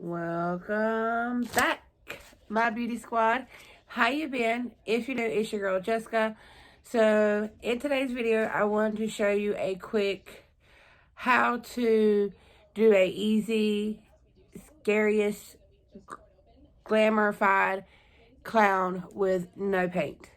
Welcome back, my beauty squad. How you been? If you're new, it's your girl Jessica. So in today's video, I wanted to show you a quick how to do a easy, scariest, glamorified clown with no paint.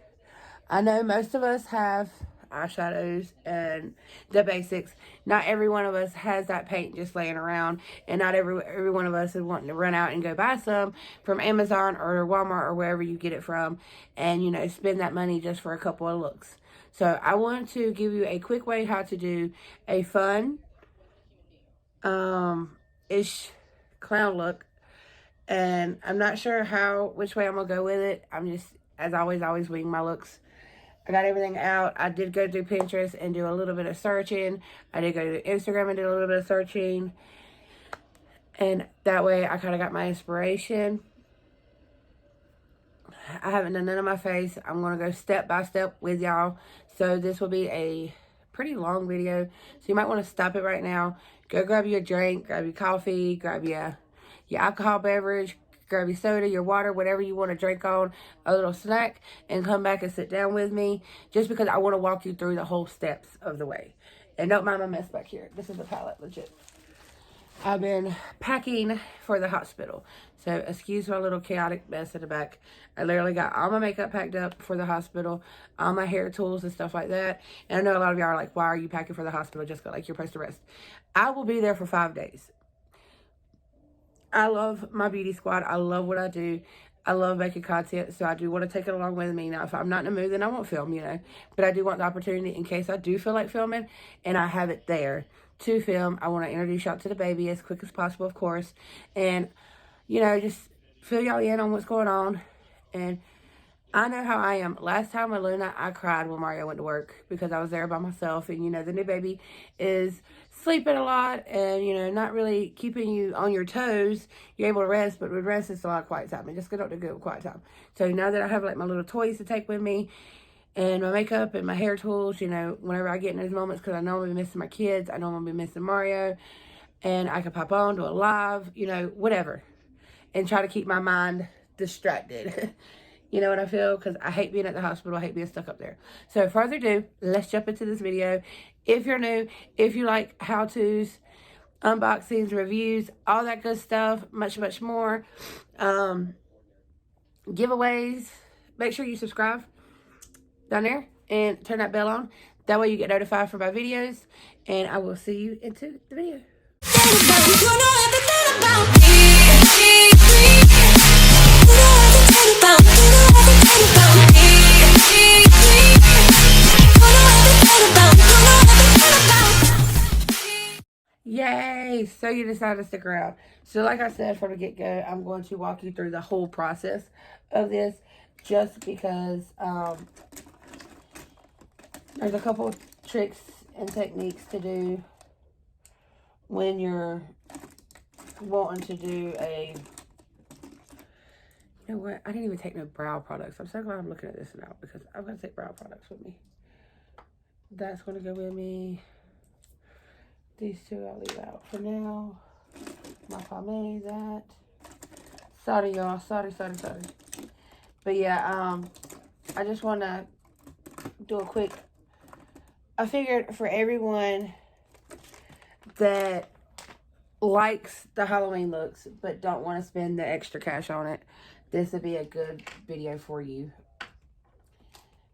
I know most of us have eyeshadows and the basics. Not every one of us has that paint just laying around, and not every one of us is wanting to run out and go buy some from Amazon or Walmart or wherever you get it from, and spend that money just for a couple of looks. So I want to give you a quick way how to do a fun ish clown look, and I'm not sure which way I'm gonna go with it. I'm just, as always wing my looks. I got everything out. I did go through Pinterest and do a little bit of searching. I did go to Instagram and do a little bit of searching. And that way I kind of got my inspiration. I haven't done none of my face. I'm going to go step by step with y'all. So this will be a pretty long video. So you might want to stop it right now. Go grab you a drink, grab your coffee, grab your alcohol beverage, grab your soda, your water, whatever you want to drink on, a little snack, and come back and sit down with me, just because I want to walk you through the whole steps of the way. And don't mind my mess back here. This is a palette, legit. I've been packing for the hospital, so excuse my little chaotic mess in the back. I literally got all my makeup packed up for the hospital, all my hair tools and stuff like that. And I know a lot of y'all are like, why are you packing for the hospital, Jessica? Like, you're supposed to rest. I will be there for 5 days. I love my beauty squad. I love what I do. I love making content, so I do want to take it along with me. Now, if I'm not in the mood, then I won't film, But I do want the opportunity, in case I do feel like filming, and I have it there to film. I want to introduce y'all to the baby as quick as possible, of course. And, just fill y'all in on what's going on. And I know how I am. Last time with Luna, I cried when Mario went to work because I was there by myself. And, the new baby is sleeping a lot and, not really keeping you on your toes. You're able to rest, but with rest, it's a lot of quiet time. And just don't do good with quiet time. So now that I have, like, my little toys to take with me and my makeup and my hair tools, whenever I get in those moments, because I know I'm going to be missing my kids. I know I'm going to be missing Mario. And I can pop on, do a live, whatever. And try to keep my mind distracted. You know what I feel? Because I hate being at the hospital. I hate being stuck up there. So further ado, let's jump into this video. If you're new, if you like how-tos, unboxings, reviews, all that good stuff, much more, giveaways, make sure you subscribe down there and turn that bell on. That way you get notified for my videos. And I will see you into the video. Yay! So you decided to stick around. So like I said from the get-go, I'm going to walk you through the whole process of this, just because there's a couple of tricks and techniques to do when you're wanting to do a... You know what? I didn't even take no brow products. I'm so glad I'm looking at this now, because I'm going to take brow products with me. That's going to go with me. These two I'll leave out for now. My pomade, that. Sorry, y'all. Sorry. But yeah, I just want to do a quick... I figured for everyone that likes the Halloween looks but don't want to spend the extra cash on it, this would be a good video for you.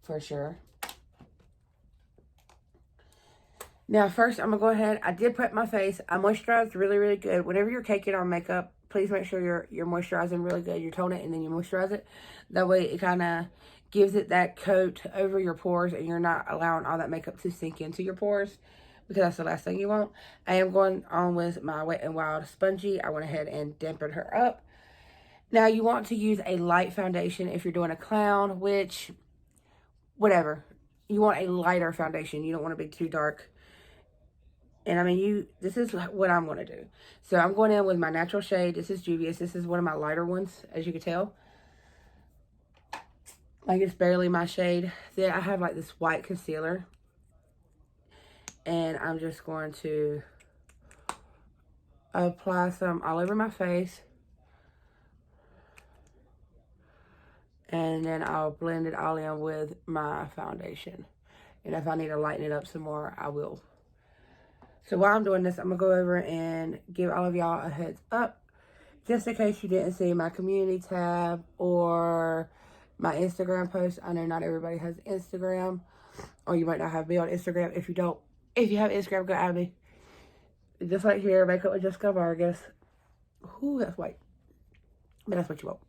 For sure. Now, first, I'm going to go ahead. I did prep my face. I moisturized really good. Whenever you're taking on makeup, please make sure you're moisturizing really good. You tone it and then you moisturize it. That way, it kind of gives it that coat over your pores, and you're not allowing all that makeup to sink into your pores, because that's the last thing you want. I am going on with my Wet n Wild Spongy. I went ahead and dampened her up. Now, you want to use a light foundation if you're doing a clown, which, whatever. You want a lighter foundation. You don't want to be too dark. And I mean, this is what I'm going to do. So I'm going in with my natural shade. This is Juvia's. This is one of my lighter ones, as you can tell. Like, it's barely my shade. Then I have like this white concealer. And I'm just going to apply some all over my face. And then I'll blend it all in with my foundation. And if I need to lighten it up some more, I will. So while I'm doing this, I'm going to go over and give all of y'all a heads up. Just in case you didn't see my community tab or my Instagram post. I know not everybody has Instagram. Or you might not have me on Instagram. If you have Instagram, go add me. Just like here, Makeup with Jessica Vargas. Ooh, that's white. But that's what you want.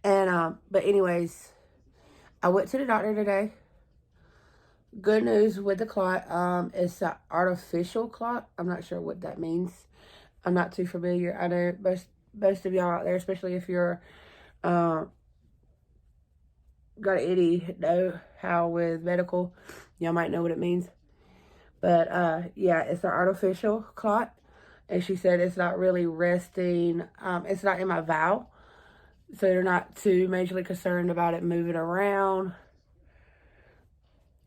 And, but anyways, I went to the doctor today. Good news with the clot. It's an artificial clot. I'm not sure what that means. I'm not too familiar. I know most of y'all out there, especially if you're got an itty know how with medical, y'all might know what it means. But yeah, it's an artificial clot, and she said it's not really resting. It's not in my valve, so they're not too majorly concerned about it moving around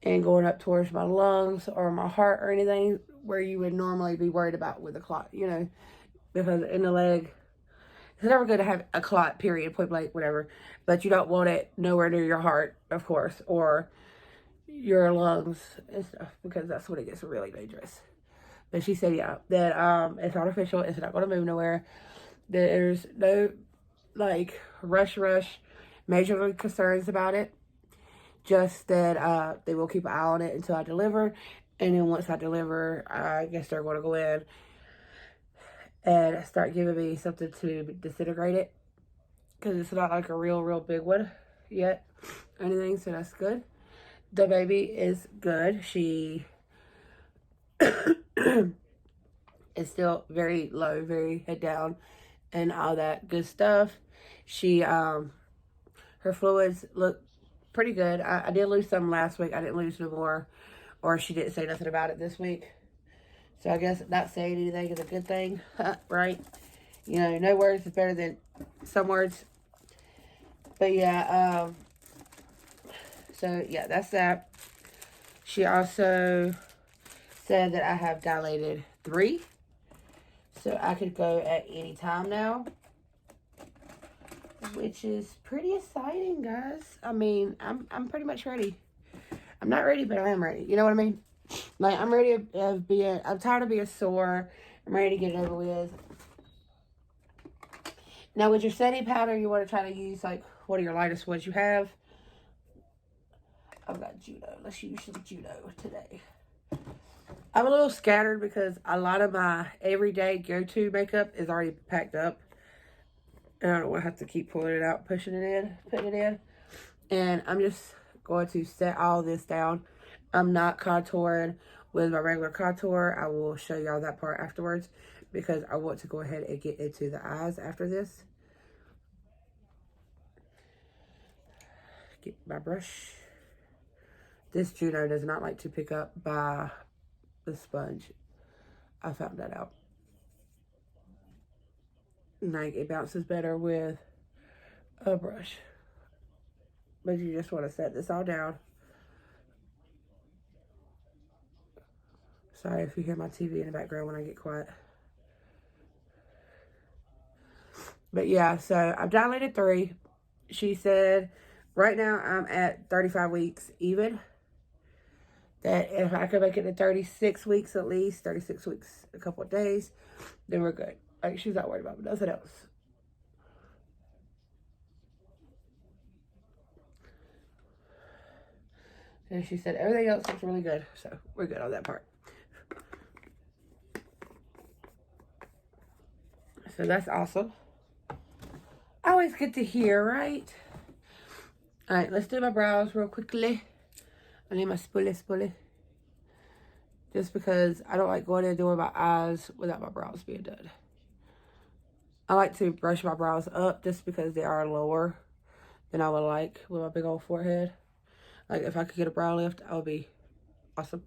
and going up towards my lungs or my heart or anything where you would normally be worried about with a clot, you know, because in the leg, it's never good to have a clot, period, point blank, whatever. But you don't want it nowhere near your heart, of course, or your lungs and stuff, because that's when it gets really dangerous. But she said, yeah, that it's artificial. It's not going to move nowhere. There's no, like, rush, major concerns about it. Just that they will keep an eye on it until I deliver. And then once I deliver, I guess they're going to go in and start giving me something to disintegrate it, because it's not like a real big one yet or anything, so that's good. The baby is good. She is still very low, very head down and all that good stuff. She her fluids look pretty good. I did lose some last week. I didn't lose no more, or she didn't say nothing about it this week. So I guess not saying anything is a good thing, right? You know, no words is better than some words. But yeah, so yeah, that's that. She also said that I have dilated 3. So I could go at any time now, which is pretty exciting, guys. I mean, I'm pretty much ready. I'm not ready, but I am ready. You know what I mean? Like, I'm ready to I'm tired of being sore. I'm ready to get it over with. Now, with your setting powder, you want to try to use, like, what are your lightest ones you have? I've got Judo. Let's use some Judo today. I'm a little scattered because a lot of my everyday go-to makeup is already packed up. And I don't want to have to keep pulling it out, pushing it in, putting it in. And I'm just going to set all this down. I'm not contouring with my regular contour. I will show y'all that part afterwards, because I want to go ahead and get into the eyes after this. Get my brush. This Juno does not like to pick up by the sponge. I found that out. Like, it bounces better with a brush. But you just want to set this all down. Sorry if you hear my TV in the background when I get quiet. But yeah, so I've dilated 3. She said right now I'm at 35 weeks even. That if I could make it to 36 weeks at least, 36 weeks, a couple of days, then we're good. Like, she's not worried about nothing else. And she said everything else looks really good. So we're good on that part. So that's awesome. Always good to hear, right? All right, let's do my brows real quickly. I need my spoolie. Just because I don't like going in and doing my eyes without my brows being done. I like to brush my brows up just because they are lower than I would like with my big old forehead. Like, if I could get a brow lift, that would be awesome.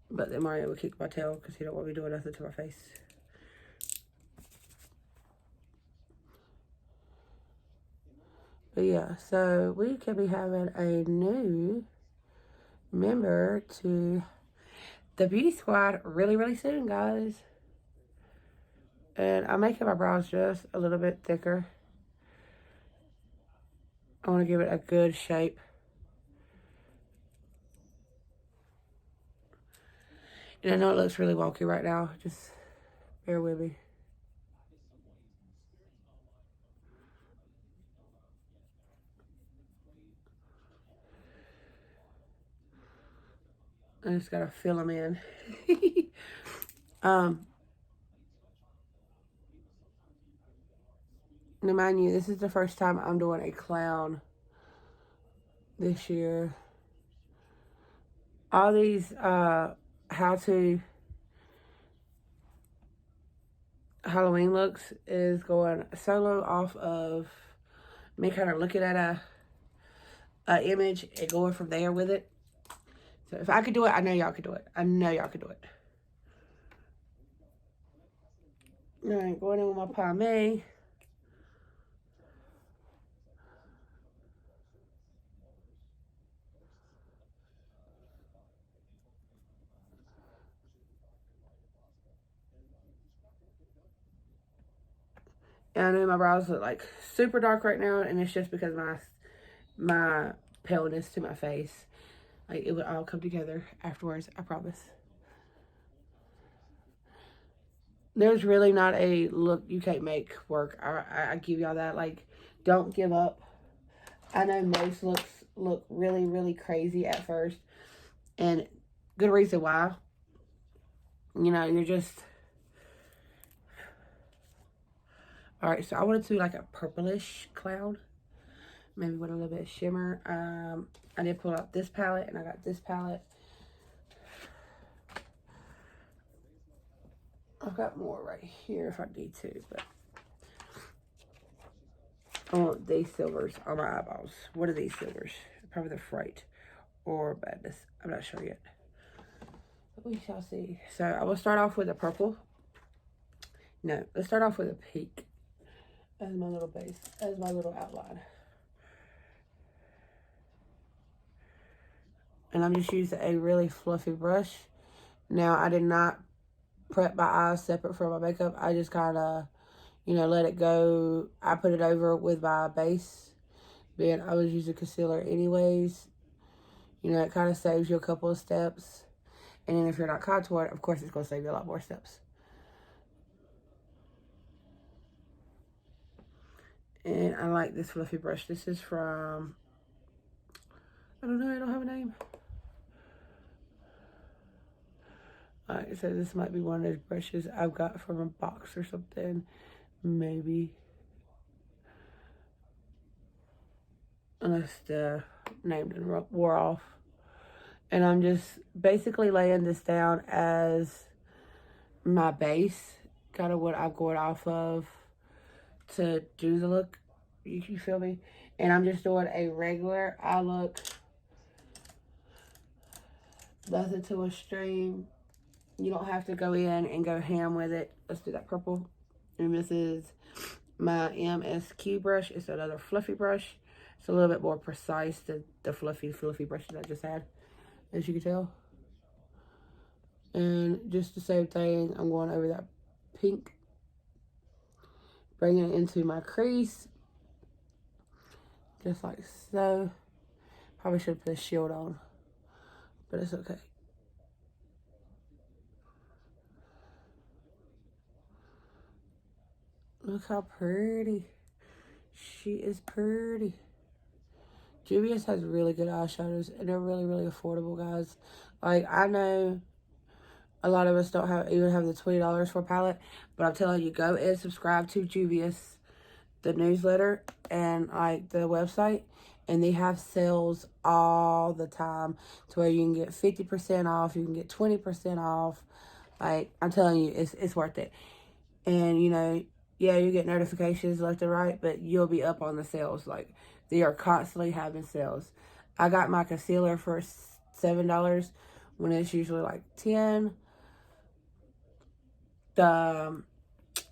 But then Mario would kick my tail because he don't want me doing nothing to my face. But yeah, so we could be having a new member to the beauty squad really soon, guys. And I'm making my brows just a little bit thicker. I want to give it a good shape. And I know it looks really wonky right now. Just bear with me. I just gotta fill them in. Now mind you, this is the first time I'm doing a clown this year. All these how-to Halloween looks is going solo off of me kind of looking at a image and going from there with it. So if I could do it, I know y'all could do it. I know y'all could do it. All right, going in with my pomade. And I know my brows look like super dark right now, and it's just because my paleness to my face. Like, it would all come together afterwards, I promise. There's really not a look you can't make work. I give y'all that. Like, don't give up. I know most looks look really, really crazy at first. And good reason why. You know, you're just... Alright, so I wanted to do like a purplish cloud. Maybe with a little bit of shimmer. I did pull out this palette, and I got this palette. I've got more right here if I need to, but I want these silvers on my eyeballs. What are these silvers? Probably the Fright or Badness. I'm not sure yet. But we shall see. So I will start off with a purple. No, let's start off with a pink as my little base, as my little outline. And I'm just using a really fluffy brush. Now, I did not prep my eyes separate from my makeup. I just kind of, you know, let it go. I put it over with my base. Then I was using concealer anyways. You know, it kind of saves you a couple of steps. And then if you're not contoured, of course, it's going to save you a lot more steps. And I like this fluffy brush. This is from, I don't know, I don't have a name. Alright, so this might be one of those brushes I've got from a box or something. Maybe. Unless the name didn't wore off. And I'm just basically laying this down as my base. Kind of what I'm going off of to do the look. You feel me? And I'm just doing a regular eye look. Nothing too extreme. You don't have to go in and go ham with it. Let's do that purple. And this is my MSQ brush. It's another fluffy brush. It's a little bit more precise than the fluffy brush that I just had, as you can tell. And just the same thing, I'm going over that pink. Bringing it into my crease. Just like so. Probably should have put a shield on, but it's okay. Look how pretty. She is pretty. Juvia's has really good eyeshadows, and they're really, really affordable, guys. Like, I know a lot of us don't even have the $20 for a palette, but I'm telling you, go and subscribe to Juvia's, the newsletter, and like the website, and they have sales all the time to where you can get 50% off, you can get 20% off. Like, I'm telling you, it's worth it. And, you know, yeah, you get notifications left and right, but you'll be up on the sales. Like, they are constantly having sales. I got my concealer for $7 when it's usually like $10. The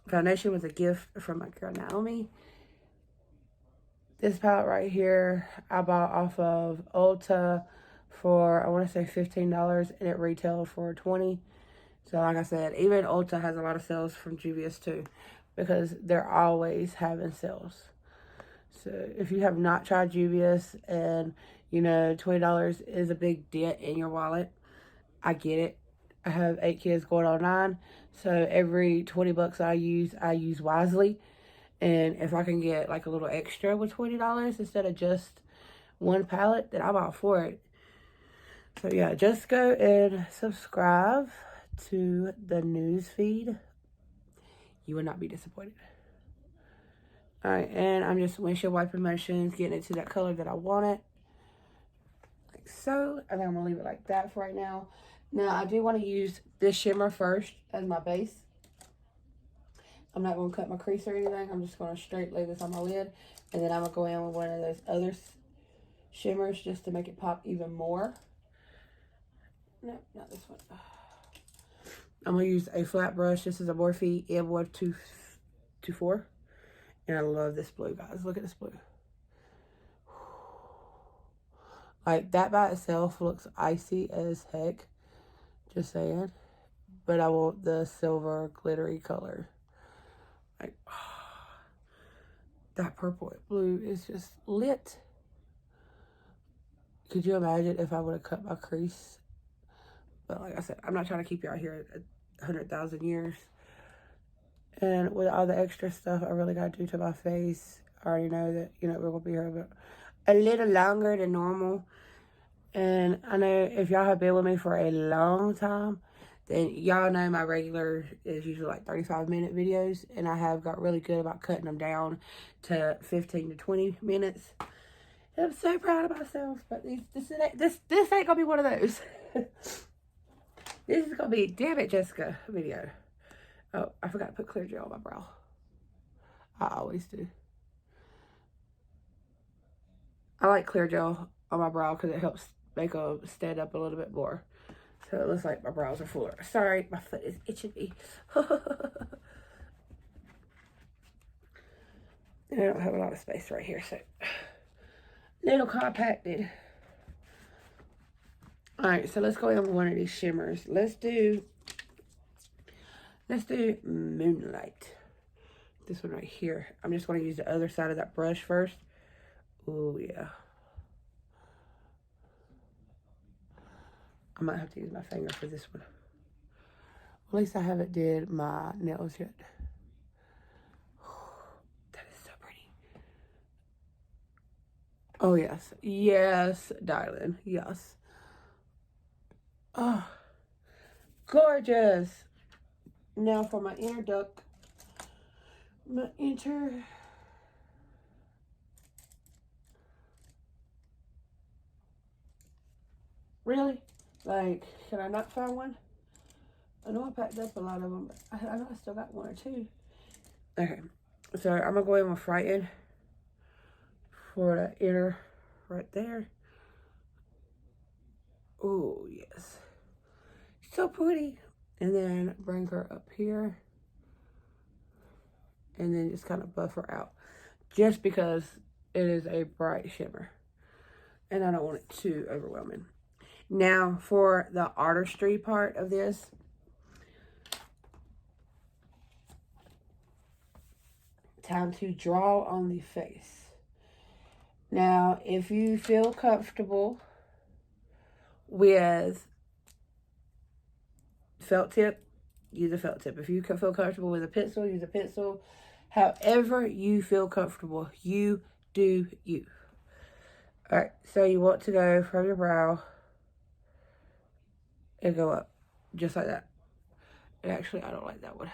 foundation was a gift from my girl Naomi. This palette right here, I bought off of Ulta for, I want to say $15, and it retailed for $20. So like I said, even Ulta has a lot of sales from Juvia's too, because they're always having sales. So if you have not tried Juvia's and, you know, $20 is a big dent in your wallet, I get it. I have 8 kids going on 9. So every 20 bucks I use wisely. And if I can get like a little extra with $20 instead of just one palette, then I'm all for it. So yeah, just go and subscribe to the news feed. You will not be disappointed. Alright, and I'm just windshield wiper motions, getting it to that color that I want it. Like so. I think I'm going to leave it like that for right now. Now, I do want to use this shimmer first as my base. I'm not going to cut my crease or anything. I'm just going to straight lay this on my lid. And then I'm going to go in with one of those other shimmers just to make it pop even more. No, not this one. I'm going to use a flat brush. This is a Morphe M124. And I love this blue, guys. Look at this blue. Like, that by itself looks icy as heck. Just saying. But I want the silver glittery color. Like, that purple and blue is just lit. Could you imagine if I would have cut my crease? But like I said, I'm not trying to keep you out here 100,000 years. And with all the extra stuff I really got to do to my face, I already know that, you know, we're going to be here a little longer than normal. And I know if y'all have been with me for a long time, then y'all know my regular is usually like 35-minute videos. And I have got really good about cutting them down to 15 to 20 minutes. And I'm so proud of myself. But this ain't going to be one of those. This is going to be Damn It, Jessica video. Oh, I forgot to put clear gel on my brow. I always do. I like clear gel on my brow because it helps make them stand up a little bit more. So it looks like my brows are fuller. Sorry, my foot is itching me. And I don't have a lot of space right here, so little compacted. Alright, so let's go in with one of these shimmers. Let's do Moonlight. This one right here. I'm just going to use the other side of that brush first. Oh, yeah. I might have to use my finger for this one. At least I haven't did my nails yet. That is so pretty. Oh, yes. Yes, darling. Yes. Oh, gorgeous. Now for my inner duct. Really? Like, can I not find one? I know I packed up a lot of them, but I know I still got one or two. Okay, so I'm gonna go in with Frightened for the inner right there. Oh, yes. So pretty. And then bring her up here. And then just kind of buff her out. Just because it is a bright shimmer. And I don't want it too overwhelming. Now, for the artistry part of this, time to draw on the face. Now, if you feel comfortable with felt tip, use a felt tip. If you feel comfortable with a pencil, use a pencil. However you feel comfortable, you do you. Alright, so you want to go from your brow and go up, just like that. And actually, I don't like that one.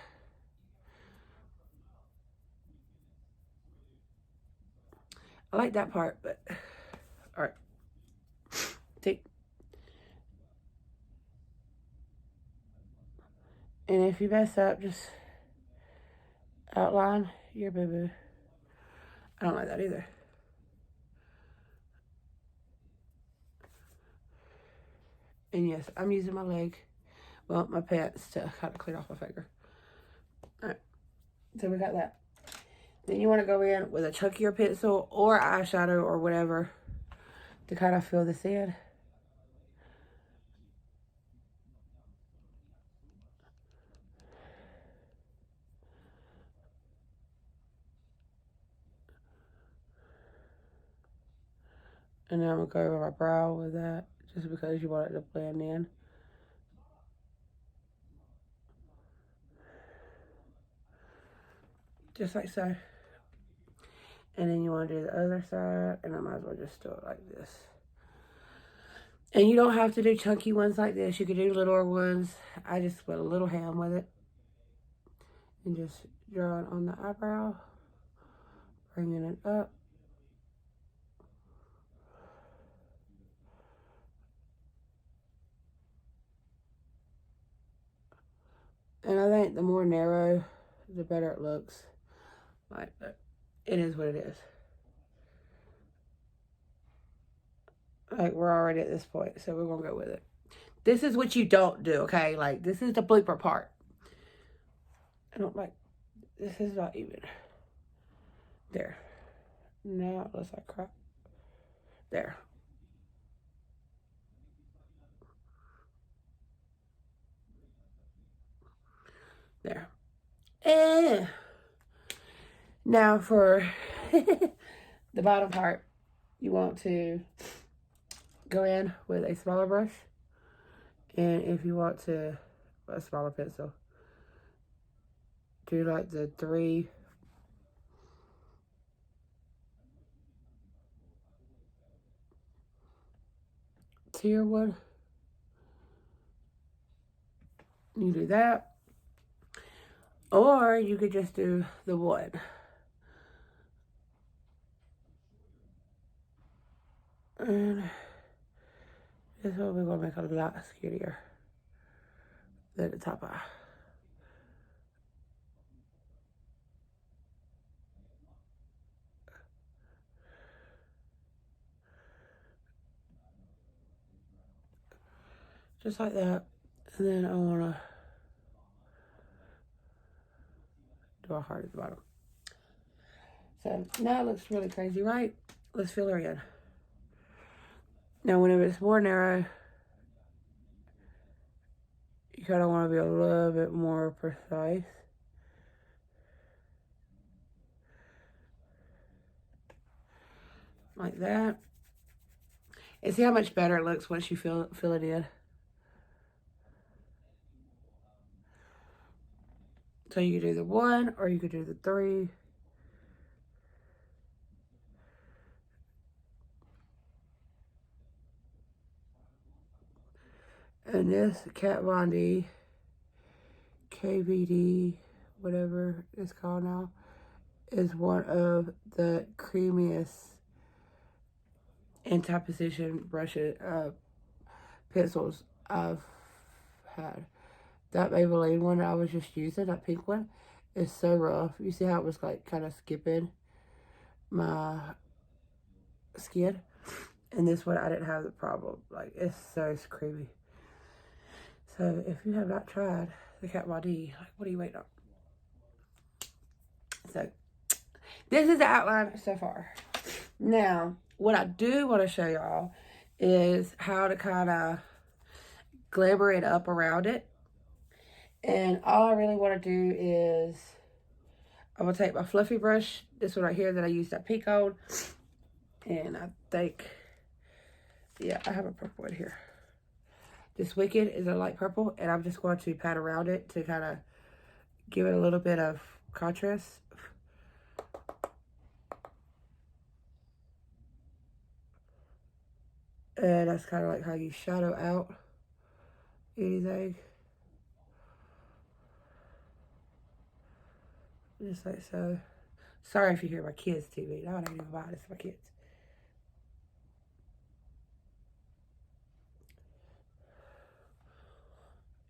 I like that part, but alright. Take. And if you mess up, just outline your boo-boo. I don't like that either. And yes, I'm using my leg, well, my pants to kind of clean off my finger. Alright, so we got that. Then you want to go in with a chunkier pencil or eyeshadow or whatever to kind of fill this in. And then I'm going to go over my brow with that, just because you want it to blend in. Just like so. And then you want to do the other side, and I might as well just do it like this. And you don't have to do chunky ones like this. You can do littler ones. I just put a little ham with it. And just draw it on the eyebrow. Bringing it up. And I think the more narrow, the better it looks. Like, but it is what it is. Like, we're already at this point, so we're going to go with it. This is what you don't do, okay? Like, this is the blooper part. I don't like, this is not even. There. Now it looks like crap. There. There. And now for the bottom part, you want to go in with a smaller brush. And if you want to, a smaller pencil, do like the 3 tier one. You do that. Or you could just do the 1. And this one we're going to make a lot skinnier than the top eye. Just like that. And then I want to do a heart at the bottom. So now it looks really crazy, right? Let's fill her in. Now whenever it's more narrow, you kind of want to be a little bit more precise. Like that. And see how much better it looks once you fill it in. So you could do the 1 or you could do the 3. And this Kat Von D, KVD, whatever it's called now, is one of the creamiest anti-position brushes, pencils I've had. That Maybelline one I was just using, that pink one, is so rough. You see how it was like kind of skipping my skin? And this one I didn't have the problem. Like, it's so creamy. So if you have not tried the Kat Von D, like, what are you waiting on? So this is the outline so far. Now, what I do want to show y'all is how to kind of glamour it up around it. And all I really want to do is, I'm going to take my fluffy brush, this one right here that I used that pink on. And I think, yeah, I have a purple one here. This Wicked is a light purple, and I'm just going to pat around it to kind of give it a little bit of contrast. And that's kind of like how you shadow out anything. Just like so. Sorry if you hear my kids' TV. No, I don't even mind. It's my kids.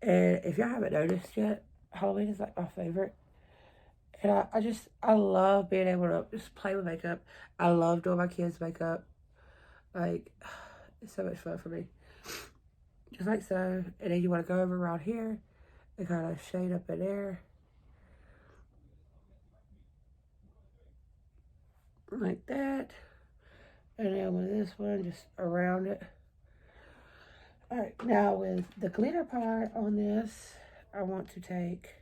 And if y'all haven't noticed yet, Halloween is like my favorite. And I love being able to just play with makeup. I love doing my kids' makeup. Like, it's so much fun for me. Just like so. And then you want to go over around here and kind of shade up in there. Like that. And then with this one, just around it. Alright, now with the glitter part on this, I want to take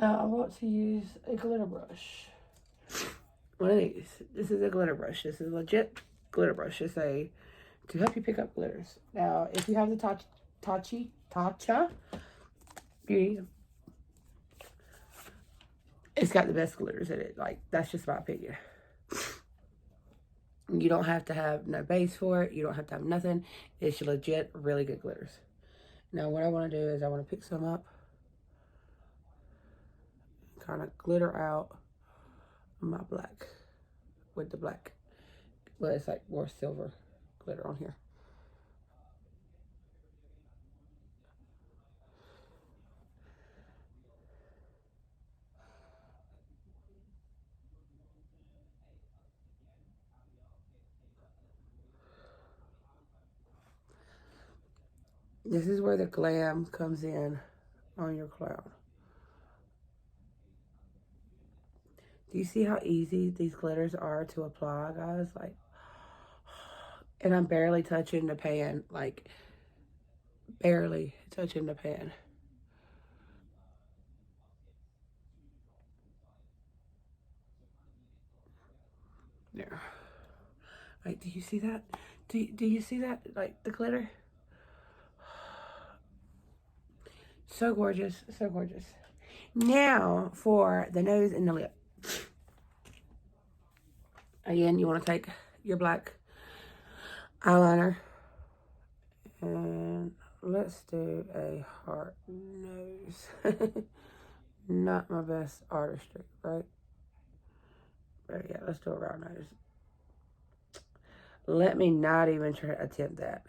Now I want to use a glitter brush. One of these. This is a glitter brush. This is a legit glitter brush. It's a to help you pick up glitters. Now, if you have the Tatcha Beauty, it's got the best glitters in it. Like, that's just my opinion. You don't have to have no base for it. You don't have to have nothing. It's legit really good glitters. Now, what I want to do is I want to pick some up. Kind of glitter out my black with the black. Well, it's like more silver glitter on here. This is where the glam comes in on your clown. Do you see how easy these glitters are to apply, guys? Like, and I'm barely touching the pan, like, barely touching the pan. There. Like, do you see that? Do you see that? Like, the glitter? So gorgeous, so gorgeous. Now, for the nose and the lip. Again, you want to take your black eyeliner. And let's do a heart nose. Not my best artistry, right? But yeah, let's do a round nose. Let me not even try to attempt that.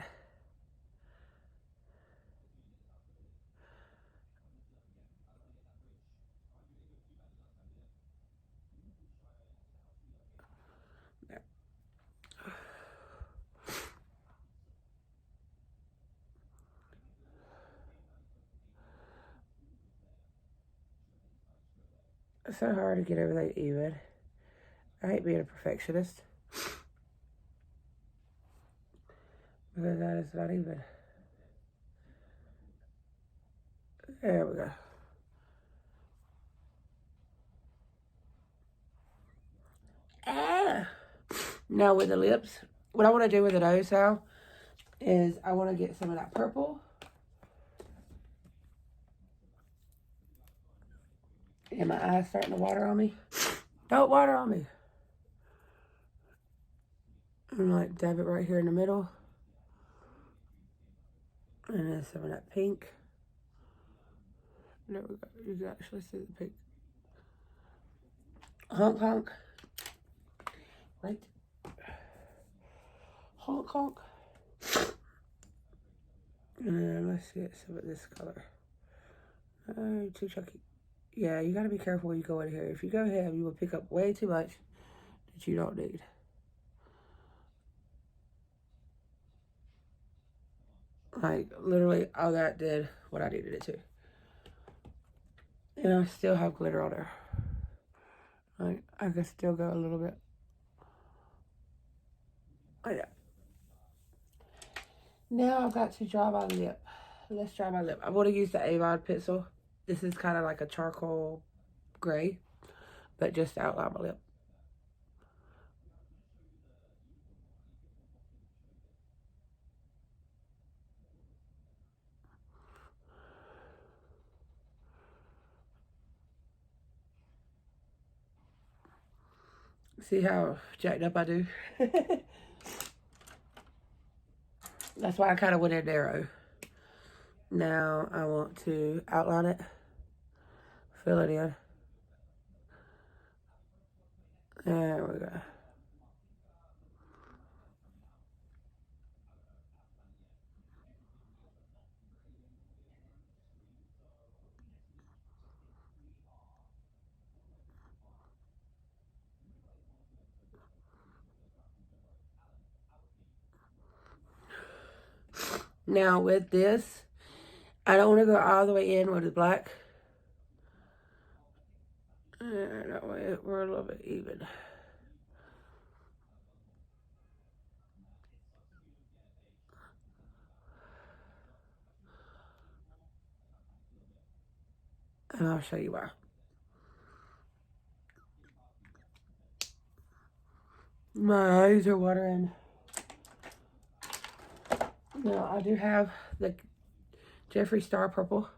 It's so hard to get everything even. I hate being a perfectionist. Because that is not even. There we go. Ah! Now with the lips, what I want to do with the nose now is I want to get some of that purple. And my eyes starting to water on me. Don't water on me. And like dab it right here in the middle. And then some of that pink. There we go. You can actually see the pink. Honk, honk. Right. Honk, honk. And then let's get some of this color. Oh, too chunky. Yeah, you gotta be careful when you go in here. If you go heavy, you will pick up way too much that you don't need. Like, literally, all that did what I needed it to. And I still have glitter on there. Like, I can still go a little bit. Like that. Now I've got to dry my lip. Let's dry my lip. I'm going to use the Avon pencil. This is kind of like a charcoal gray, but just to outline my lip. See how jacked up I do? That's why I kind of went in narrow. Now I want to outline it, fill it in. There we go. Now with this, I don't want to go all the way in with the black. That way we're a little bit even. And I'll show you why. My eyes are watering. Now, I do have the Jeffree Star Purple.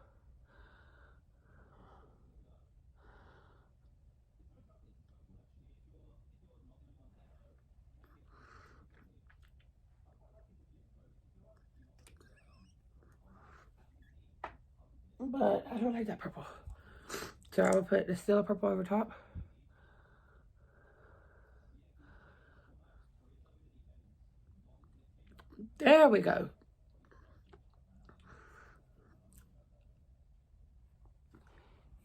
But I don't like that purple. So I will put the Stila Purple over top. There we go.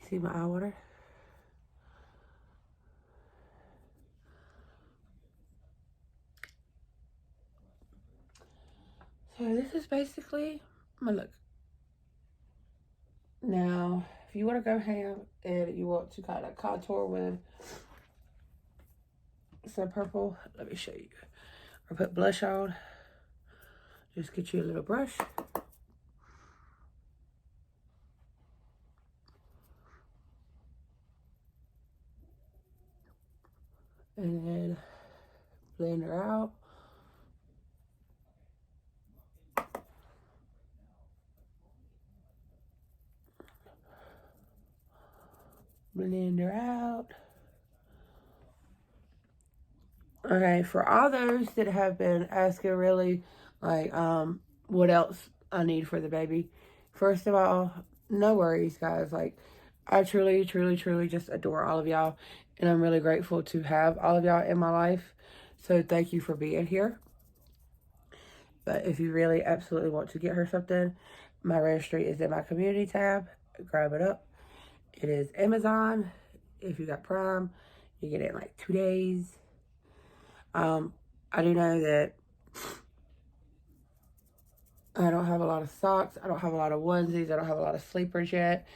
See my eye water? So this is basically my look. Now, if you want to go ham and you want to kind of contour with some purple, let me show you. Or put blush on. Just get you a little brush. And then blend her out. Blend her out. Okay, for all those that have been asking really, like, what else I need for the baby. First of all, no worries, guys. Like, I truly, truly, truly just adore all of y'all. And I'm really grateful to have all of y'all in my life. So thank you for being here. But if you really absolutely want to get her something, my registry is in my community tab. Grab it up. It is Amazon. If you got Prime, you get it in like 2 days. I do know that I don't have a lot of socks. I don't have a lot of onesies. I don't have a lot of sleepers yet.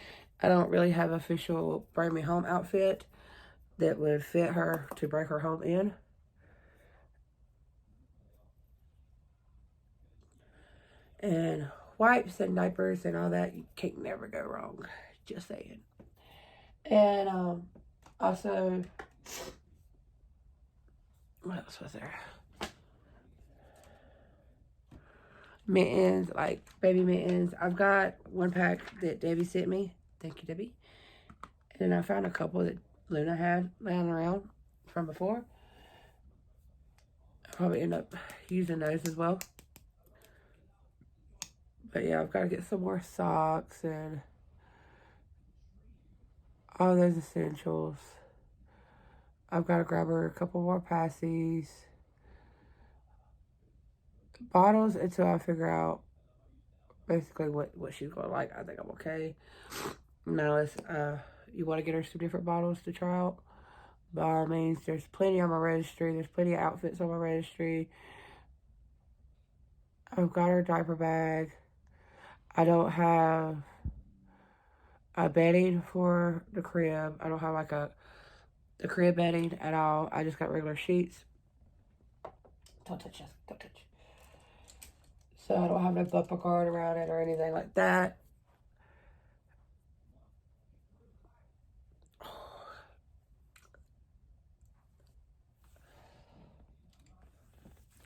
I don't really have an official Bring Me Home outfit that would fit her to bring her home in. And wipes and diapers and all that, you can't never go wrong. Just saying. And also, what else was there? Mittens, like baby mittens. I've got one pack that Debbie sent me. Thank you, Debbie. And then I found a couple that Luna had laying around from before. I'll probably end up using those as well. But yeah, I've got to get some more socks and all those essentials. I've got to grab her a couple more passies. Bottles until I figure out basically what she's going to like. I think I'm okay. Now, let's, you want to get her some different bottles to try out? By all means, there's plenty on my registry. There's plenty of outfits on my registry. I've got her diaper bag. I don't have a bedding for the crib. I don't have like the crib bedding at all. I just got regular sheets. Don't touch this. Don't touch. So I don't have no bumper guard around it or anything like that.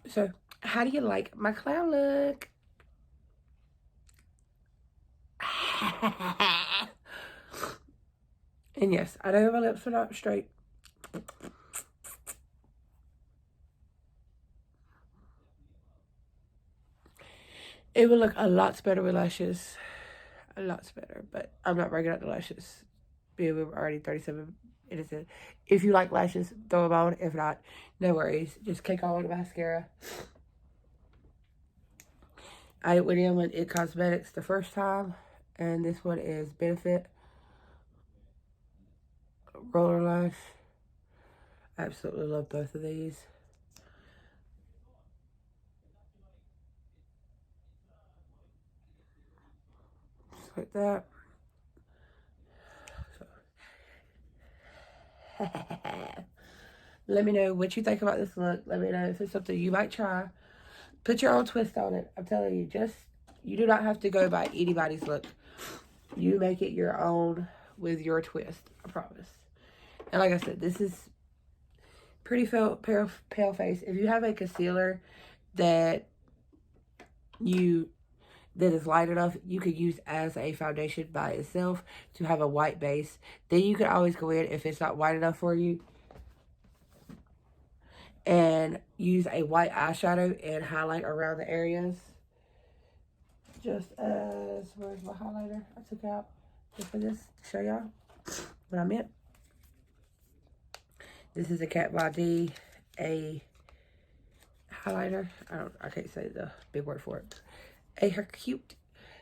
So, how do you like my clown look? And yes, I know my lips are not straight. It would look a lot better with lashes. A lot better, but I'm not breaking out the lashes. We were already 37 innocent. If you like lashes, throw them on. If not, no worries. Just kick on the mascara. I went in with It Cosmetics the first time, and this one is Benefit Roller Lash. I absolutely love both of these. Just like that. So. Let me know what you think about this look. Let me know if it's something you might try. Put your own twist on it. I'm telling you, you do not have to go by anybody's look. You make it your own with your twist. I promise. And like I said, this is pretty pale face. If you have a concealer that is light enough, you could use as a foundation by itself to have a white base. Then you could always go in, if it's not white enough for you, and use a white eyeshadow and highlight around the areas. Just as, where's my highlighter? I took out just for this to show y'all what I meant. This is a Kat Von D, a highlighter. I can't say the big word for it. Her cute.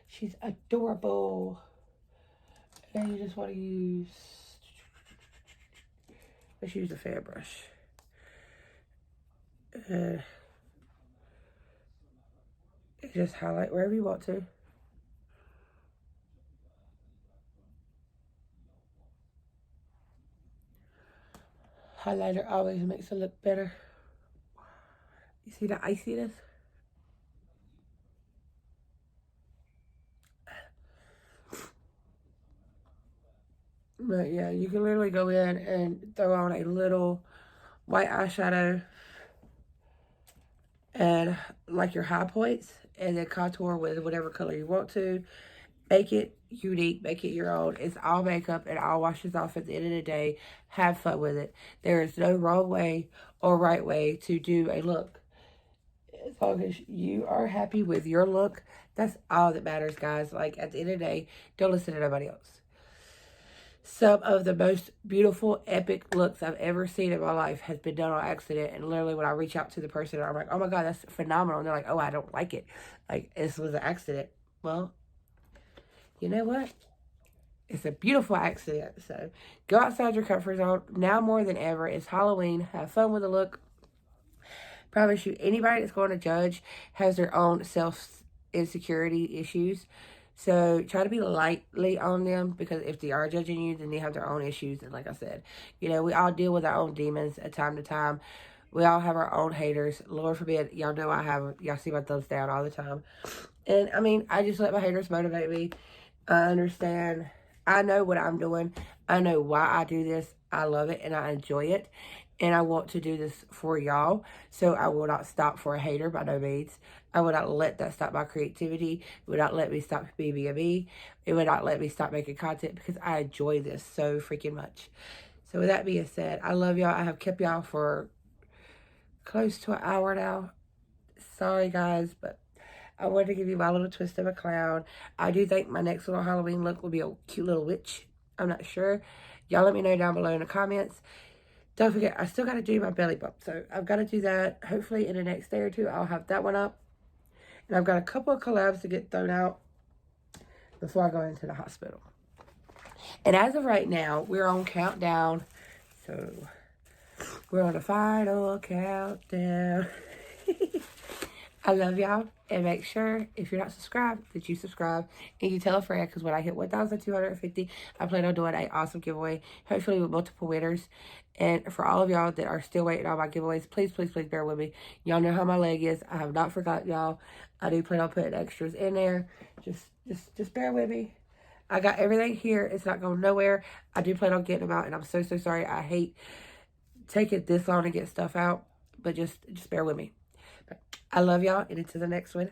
She's adorable. And you just want to use, let's use a fan brush. Just highlight wherever you want to. Highlighter always makes it look better. You see the iciness? But yeah, you can literally go in and throw on a little white eyeshadow and like your high points, and then contour with whatever color you want to. Make it unique, make it your own. It's all makeup, and all washes off at the end of the day. Have fun with it. There is no wrong way or right way to do a look. As long as you are happy with your look, that's all that matters, guys. Like, at the end of the day, don't listen to nobody else. Some of the most beautiful, epic looks I've ever seen in my life has been done on accident. And literally, when I reach out to the person, I'm like, oh my God, that's phenomenal. And they're like, oh, I don't like it. Like, this was an accident. Well, you know what? It's a beautiful accident. So, go outside your comfort zone. Now more than ever, it's Halloween. Have fun with the look. Promise you, anybody that's going to judge has their own self-insecurity issues. So, try to be lightly on them, because if they are judging you, then they have their own issues. And like I said, you know, we all deal with our own demons at time to time. We all have our own haters. Lord forbid, y'all know I have, y'all see my thumbs down all the time. And, I mean, I just let my haters motivate me. I understand. I know what I'm doing. I know why I do this. I love it, and I enjoy it. And I want to do this for y'all. So I will not stop for a hater, by no means. I will not let that stop my creativity. It would not let me stop being me. It would not let me stop making content, because I enjoy this so freaking much. So with that being said, I love y'all. I have kept y'all for close to an hour now. Sorry, guys, but I wanted to give you my little twist of a clown. I do think my next little Halloween look will be a cute little witch. I'm not sure. Y'all let me know down below in the comments. Don't forget, I still got to do my belly bump. So I've got to do that. Hopefully in the next day or two, I'll have that one up. And I've got a couple of collabs to get thrown out before I go into the hospital. And as of right now, we're on countdown. So we're on the final countdown. I love y'all, and make sure, if you're not subscribed, that you subscribe and you tell a friend, because when I hit 1,250, I plan on doing an awesome giveaway, hopefully with multiple winners. And for all of y'all that are still waiting on my giveaways, please, please, please bear with me. Y'all know how my leg is. I have not forgot y'all. I do plan on putting extras in there. Just bear with me. I got everything here. It's not going nowhere. I do plan on getting them out, and I'm so, so sorry. I hate taking this long to get stuff out, but just bear with me. I love y'all, and until the next one.